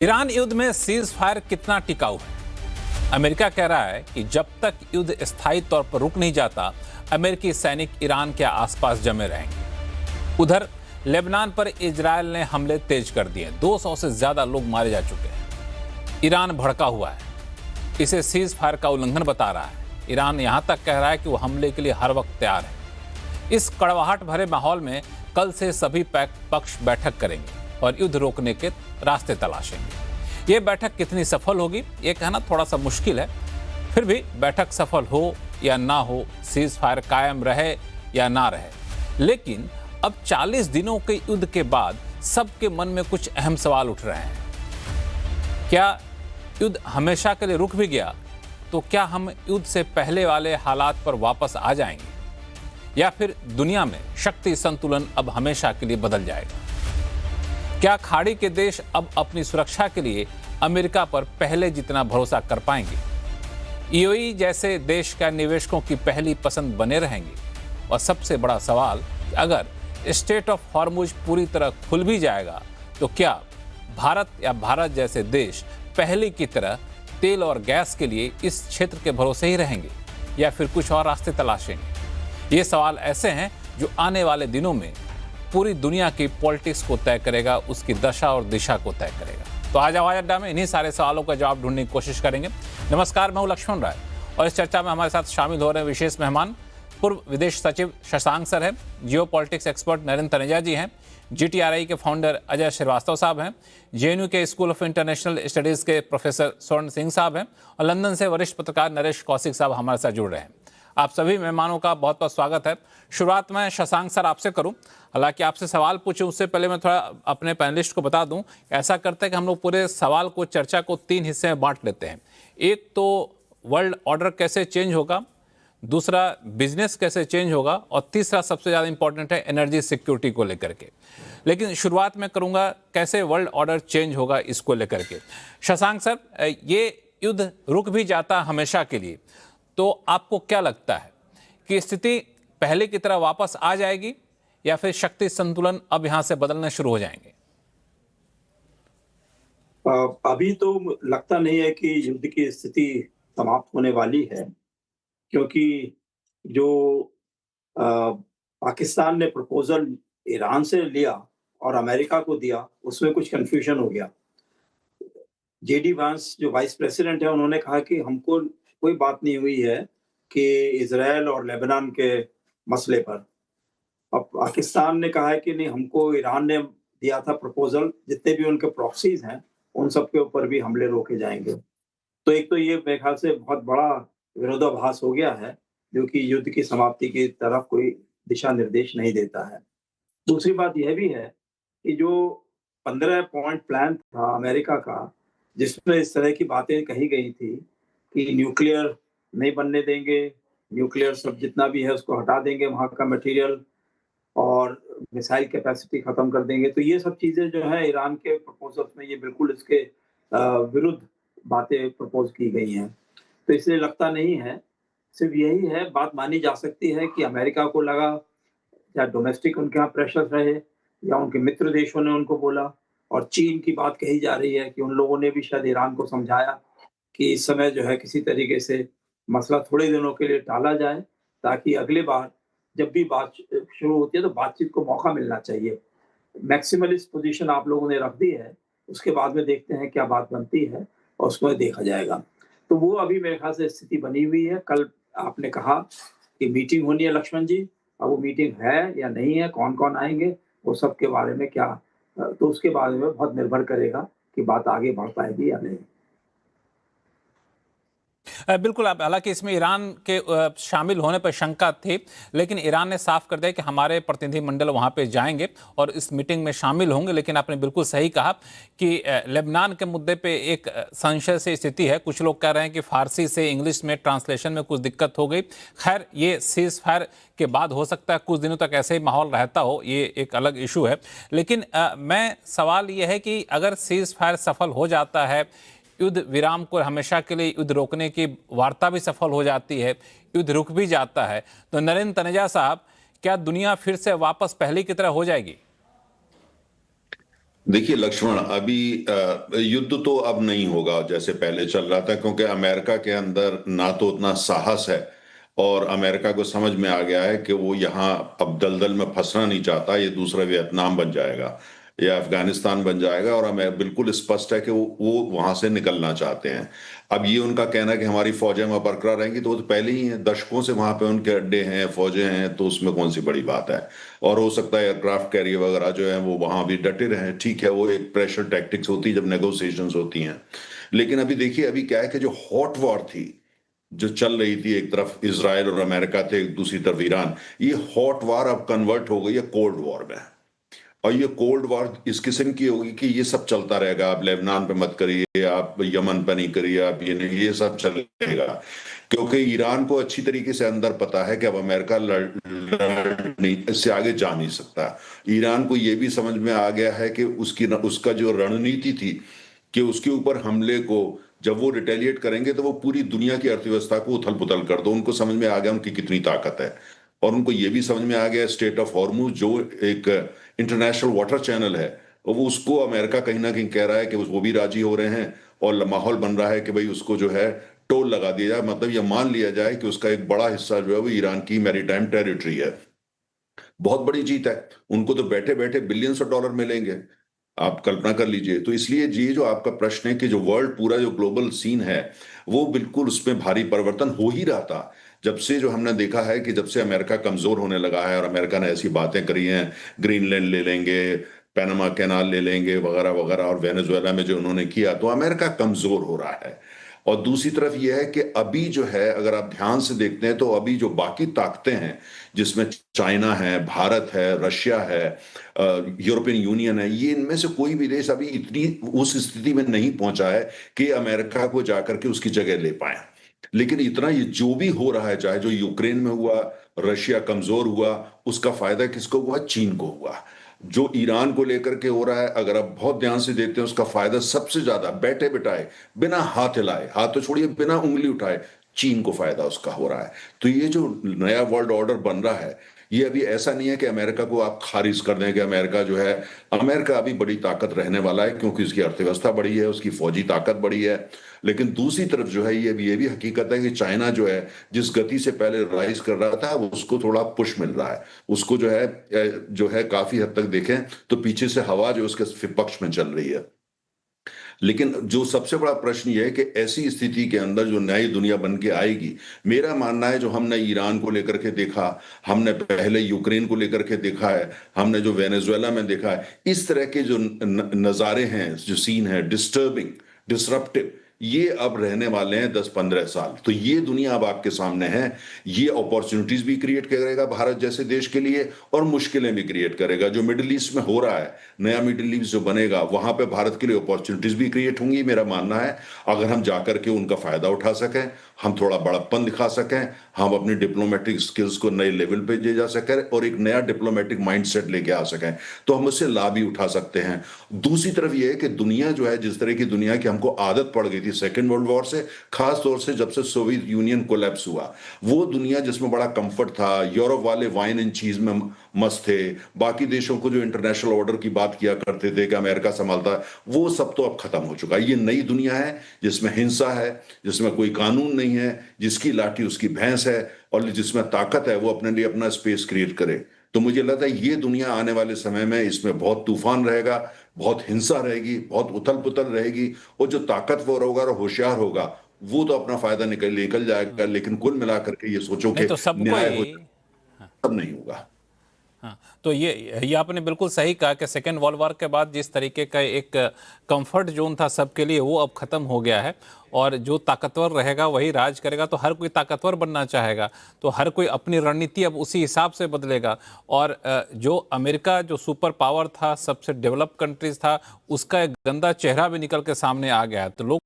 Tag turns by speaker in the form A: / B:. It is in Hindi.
A: ईरान युद्ध में सीज फायर कितना टिकाऊ है? अमेरिका कह रहा है कि जब तक युद्ध स्थायी तौर पर रुक नहीं जाता, अमेरिकी सैनिक ईरान के आसपास जमे रहेंगे। उधर लेबनान पर इजरायल ने हमले तेज कर दिए। 200 से ज्यादा लोग मारे जा चुके हैं। ईरान भड़का हुआ है, इसे सीज फायर का उल्लंघन बता रहा है। ईरान यहां तक कह रहा है कि वो हमले के लिए हर वक्त तैयार है। इस कड़वाहट भरे माहौल में कल से सभी पक्ष बैठक करेंगे और युद्ध रोकने के रास्ते तलाशेंगे। ये बैठक कितनी सफल होगी, ये कहना थोड़ा सा मुश्किल है। फिर भी बैठक सफल हो या ना हो, सीज फायर कायम रहे या ना रहे, लेकिन अब 40 दिनों के युद्ध के बाद सबके मन में कुछ अहम सवाल उठ रहे हैं। क्या युद्ध हमेशा के लिए रुक भी गया तो क्या हम युद्ध से पहले वाले हालात पर वापस आ जाएंगे, या फिर दुनिया में शक्ति संतुलन अब हमेशा के लिए बदल जाएगा? क्या खाड़ी के देश अब अपनी सुरक्षा के लिए अमेरिका पर पहले जितना भरोसा कर पाएंगे? यूएई जैसे देश का निवेशकों की पहली पसंद बने रहेंगे? और सबसे बड़ा सवाल, अगर स्ट्रेट ऑफ हॉर्मुज पूरी तरह खुल भी जाएगा तो क्या भारत या भारत जैसे देश पहले की तरह तेल और गैस के लिए इस क्षेत्र के भरोसे ही रहेंगे, या फिर कुछ और रास्ते तलाशेंगे? ये सवाल ऐसे हैं जो आने वाले दिनों में पूरी दुनिया की पॉलिटिक्स को तय करेगा, उसकी दशा और दिशा को तय करेगा। तो आज हवाई अड्डा में इन्हीं सारे सवालों का जवाब ढूंढने की कोशिश करेंगे। नमस्कार, मैं हूं लक्ष्मण राय और इस चर्चा में हमारे साथ शामिल हो रहे हैं विशेष मेहमान, पूर्व विदेश सचिव शशांक सर हैं, geopolitics expert Narendra Taneja ji हैं, GTRI के फाउंडर अजय श्रीवास्तव साहब हैं, JNU के स्कूल ऑफ इंटरनेशनल स्टडीज़ के प्रोफेसर स्वर्ण सिंह साहब हैं, और लंदन से वरिष्ठ पत्रकार नरेश कौशिक साहब हमारे साथ जुड़ रहे हैं। आप सभी मेहमानों का बहुत बहुत स्वागत है। शुरुआत में शशांक सर आपसे करूं। हालांकि आपसे सवाल पूछूं उससे पहले मैं थोड़ा अपने पैनलिस्ट को बता दूं, ऐसा करते हैं कि हम लोग पूरे सवाल को, चर्चा को 3 हिस्से में बांट लेते हैं। एक तो वर्ल्ड ऑर्डर कैसे चेंज होगा, दूसरा बिजनेस कैसे चेंज होगा, और तीसरा सबसे ज़्यादा इंपॉर्टेंट है एनर्जी सिक्योरिटी को लेकर के। लेकिन शुरुआत में करूंगा कैसे वर्ल्ड ऑर्डर चेंज होगा इसको लेकर के। शशांक सर, ये युद्ध रुक भी जाता हमेशा के लिए तो आपको क्या लगता है कि स्थिति पहले की तरह वापस आ जाएगी, या फिर शक्ति संतुलन अब यहां से बदलने शुरू हो जाएंगे?
B: अभी तो लगता नहीं है कि युद्ध की स्थिति समाप्त होने वाली है, क्योंकि जो पाकिस्तान ने प्रपोजल ईरान से लिया और अमेरिका को दिया, उसमें कुछ कंफ्यूजन हो गया। JD वांस जो वाइस प्रेसिडेंट है, उन्होंने कहा कि हमको कोई बात नहीं हुई है कि इजराइल और लेबनान के मसले पर। अब पाकिस्तान ने कहा है कि नहीं, हमको ईरान ने दिया था प्रपोजल, जितने भी उनके प्रॉक्सीज हैं उन सब के ऊपर भी हमले रोके जाएंगे। तो एक तो ये मेरे ख्याल से बहुत बड़ा विरोधाभास हो गया है, जो कि युद्ध की समाप्ति की तरफ कोई दिशा निर्देश नहीं देता है। दूसरी बात यह भी है कि जो 15 पॉइंट प्लान था अमेरिका का, जिसमें इस तरह की बातें कही गई थी कि न्यूक्लियर नहीं बनने देंगे, न्यूक्लियर सब जितना भी है उसको हटा देंगे, वहाँ का मटेरियल, और मिसाइल कैपेसिटी खत्म कर देंगे। तो ये सब चीजें जो है ईरान के प्रपोजल्स में, ये बिल्कुल इसके विरुद्ध बातें प्रपोज की गई हैं। तो इसलिए लगता नहीं है, सिर्फ यही है, बात मानी जा सकती है कि अमेरिका को लगा, या डोमेस्टिक उनके यहाँ प्रेशर रहे, या उनके मित्र देशों ने उनको बोला, और चीन की बात कही जा रही है कि उन लोगों ने भी शायद ईरान को समझाया कि इस समय जो है किसी तरीके से मसला थोड़े दिनों के लिए टाला जाए, ताकि अगली बार जब भी बात शुरू होती है तो बातचीत को मौका मिलना चाहिए। मैक्सिमलिस्ट पोजीशन आप लोगों ने रख दी है, उसके बाद में देखते हैं क्या बात बनती है और उसको देखा जाएगा। तो वो अभी मेरे ख्याल से स्थिति बनी हुई है। कल आपने कहा कि मीटिंग होनी है लक्ष्मण जी, अब वो मीटिंग है या नहीं है, कौन कौन आएंगे, वो सब के बारे में क्या, तो उसके बारे में बहुत निर्भर करेगा कि बात आगे बढ़ पाएगी या नहीं।
A: बिल्कुल। आप, हालांकि इसमें ईरान के शामिल होने पर शंका थी, लेकिन ईरान ने साफ कर दिया कि हमारे प्रतिनिधिमंडल वहां पे जाएंगे और इस मीटिंग में शामिल होंगे। लेकिन आपने बिल्कुल सही कहा कि लेबनान के मुद्दे पे एक संशय से स्थिति है। कुछ लोग कह रहे हैं कि फारसी से इंग्लिश में ट्रांसलेशन में कुछ दिक्कत हो गई। खैर, ये सीज फायर के बाद हो सकता है कुछ दिनों तक ऐसे ही माहौल रहता हो, ये एक अलग इशू है। लेकिन मैं सवाल ये है कि अगर सीज फायर सफल हो जाता है, युद्ध विराम को हमेशा के लिए युद्ध रोकने की वार्ता भी सफल हो जाती है, युद्ध रुक भी जाता है, तो नरेंद्र तनेजा साहब, क्या दुनिया फिर से वापस पहले की तरह हो जाएगी?
C: देखिए लक्ष्मण, अभी युद्ध तो अब नहीं होगा जैसे पहले चल रहा था, क्योंकि अमेरिका के अंदर ना तो उतना साहस है, और अमेरिका को समझ में आ गया है कि वो यहाँ अब दलदल में फंसना नहीं चाहता। ये दूसरा वियतनाम बन जाएगा या अफगानिस्तान बन जाएगा, और हमें बिल्कुल स्पष्ट है कि वो वहां से निकलना चाहते हैं। अब ये उनका कहना है कि हमारी फौजें वहां बरकरार रहेंगी, तो वो तो पहले ही है, दशकों से वहां पे उनके अड्डे हैं, फौजें हैं, तो उसमें कौन सी बड़ी बात है। और हो सकता है एयरक्राफ्ट कैरियर वगैरह जो है वो वहां भी डटे रहे, ठीक है, वो एक प्रेशर टैक्टिक्स होती है जब नेगोशिएशंस होती हैं। लेकिन अभी देखिए, अभी क्या है कि जो हॉट वॉर थी, जो चल रही थी, एक तरफ इजराइल और अमेरिका थे, दूसरी तरफ ईरान, ये हॉट वॉर अब कन्वर्ट हो गई है कोल्ड वॉर में। और ये कोल्ड वॉर इस किस्म की होगी कि ये सब चलता रहेगा। आप लेबनान पे मत करिए, आप यमन पे नहीं करिए, आप ये नहीं, ये सब चलेगा। क्योंकि ईरान को अच्छी तरीके से अंदर पता है कि अब अमेरिका लड़ नहीं, इससे आगे जा नहीं सकता। ईरान को ये भी समझ में आ गया है कि उसका जो रणनीति थी कि उसके ऊपर हमले को जब वो रिटेलिएट करेंगे तो वो पूरी दुनिया की अर्थव्यवस्था को उथल पुथल कर दो। उनको समझ में आ गया उनकी कितनी ताकत है। और उनको ये भी समझ में आ गया स्टेट ऑफ हॉर्मुज जो एक इंटरनेशनल वाटर चैनल है, और वो उसको अमेरिका कहीं ना कहीं कह रहा है कि वो भी राजी हो रहे हैं, और माहौल बन रहा है कि भाई उसको जो है टोल लगा दिया जाए, मतलब ये मान लिया जाए कि उसका एक बड़ा हिस्सा जो है वो ईरान की मैरीटाइम टेरिटरी है। बहुत बड़ी जीत है। उनको तो बैठे बैठे बिलियंस ऑफ डॉलर मिलेंगे, आप कल्पना कर लीजिए। तो इसलिए ये जो आपका प्रश्न है कि जो वर्ल्ड पूरा जो ग्लोबल सीन है, वो बिल्कुल उसमें भारी परिवर्तन हो ही रहा था। जब से जो हमने देखा है कि जब से अमेरिका कमजोर होने लगा है, और अमेरिका ने ऐसी बातें करी हैं, ग्रीनलैंड ले लेंगे, पैनामा कैनाल ले लेंगे, वगैरह वगैरह, और वेनेजुएला में जो उन्होंने किया, तो अमेरिका कमजोर हो रहा है। और दूसरी तरफ यह है कि अभी जो है, अगर आप ध्यान से देखते हैं, तो अभी जो बाकी ताकतें हैं, जिसमें चाइना है, भारत है, रशिया है, यूरोपियन यूनियन है, ये इनमें से कोई भी देश अभी इतनी उस स्थिति में नहीं पहुंचा है कि अमेरिका को जाकर के उसकी जगह ले पाए। लेकिन इतना ये जो भी हो रहा है, चाहे जो यूक्रेन में हुआ, रशिया कमजोर हुआ, उसका फायदा किसको हुआ? चीन को हुआ। जो ईरान को लेकर के हो रहा है, अगर आप बहुत ध्यान से देखते हैं, उसका फायदा सबसे ज्यादा बैठे बिठाए, बिना हाथ हिलाए, हाथ तो छोड़िए, बिना उंगली उठाए, चीन को फायदा उसका हो रहा है। तो ये जो नया वर्ल्ड ऑर्डर बन रहा है, ये अभी ऐसा नहीं है कि अमेरिका को आप खारिज कर दें कि अमेरिका जो है, अमेरिका अभी बड़ी ताकत रहने वाला है, क्योंकि उसकी अर्थव्यवस्था बड़ी है, उसकी फौजी ताकत बड़ी है। लेकिन दूसरी तरफ जो है, ये भी हकीकत है कि चाइना जो है, जिस गति से पहले राइज कर रहा था, उसको थोड़ा पुश मिल रहा है। उसको जो है काफी हद तक देखें तो पीछे से हवा जो उसके विपक्ष में चल रही है। लेकिन जो सबसे बड़ा प्रश्न यह है कि ऐसी स्थिति के अंदर जो नई दुनिया बन के आएगी, मेरा मानना है, जो हमने ईरान को लेकर के देखा, हमने पहले यूक्रेन को लेकर के देखा है, हमने जो वेनेजुएला में देखा है, इस तरह के जो नज़ारे हैं, जो सीन है, डिस्टर्बिंग, डिसरप्टिव, ये अब रहने वाले हैं 10-15 साल। तो ये दुनिया अब आपके सामने है। ये अपॉर्चुनिटीज भी क्रिएट करेगा भारत जैसे देश के लिए, और मुश्किलें भी क्रिएट करेगा। जो मिडिल ईस्ट में हो रहा है, नया मिडिल ईस्ट जो बनेगा, वहां पे भारत के लिए अपॉर्चुनिटीज भी क्रिएट होंगी। मेरा मानना है अगर हम जाकर के उनका फायदा उठा सकें, हम थोड़ा बड़प्पन दिखा सकें, हम अपनी डिप्लोमेटिक स्किल्स को नए लेवल पे ले जा सकें, और एक नया डिप्लोमेटिक माइंडसेट लेके आ सकें, तो हम उससे लाभ भी उठा सकते हैं। दूसरी तरफ यह है कि दुनिया जो है, जिस तरह की दुनिया की हमको आदत पड़ गई थी सेकेंड वर्ल्ड वॉर से, खास तौर से जब से सोवियत यूनियन कोलैप्स हुआ, वो दुनिया जिसमें बड़ा कंफर्ट था, यूरोप वाले वाइन एंड चीज में मस्त थे, बाकी देशों को जो इंटरनेशनल ऑर्डर की बात किया करते थे कि अमेरिका संभालता है, वो सब तो अब खत्म हो चुका है। ये नई दुनिया है जिसमें हिंसा है, जिसमें कोई कानून नहीं है, जिसकी लाठी उसकी भैंस है, और जिसमें ताकत है वो अपने लिए अपना स्पेस क्रिएट करे। तो मुझे लगता है ये दुनिया आने वाले समय में, इसमें बहुत तूफान रहेगा, बहुत हिंसा रहेगी, बहुत उथल पुथल रहेगी, और जो ताकतवर होगा और होशियार होगा, वो तो अपना फायदा निकल जाएगा। लेकिन कुल मिलाकर के ये सोचो कि
A: नहीं तो सबको
C: न्याय हो,
A: ही।
C: सब नहीं होगा।
A: हाँ, तो ये आपने बिल्कुल सही कहा कि सेकेंड वर्ल्ड वॉर के बाद जिस तरीके का एक कंफर्ट जोन था सबके लिए, वो अब खत्म हो गया है, और जो ताकतवर रहेगा वही राज करेगा। तो हर कोई ताकतवर बनना चाहेगा, तो हर कोई अपनी रणनीति अब उसी हिसाब से बदलेगा। और जो अमेरिका जो सुपर पावर था, सबसे डेवलप कंट्रीज था, उसका एक गंदा चेहरा भी निकल के सामने आ गया है। तो लोग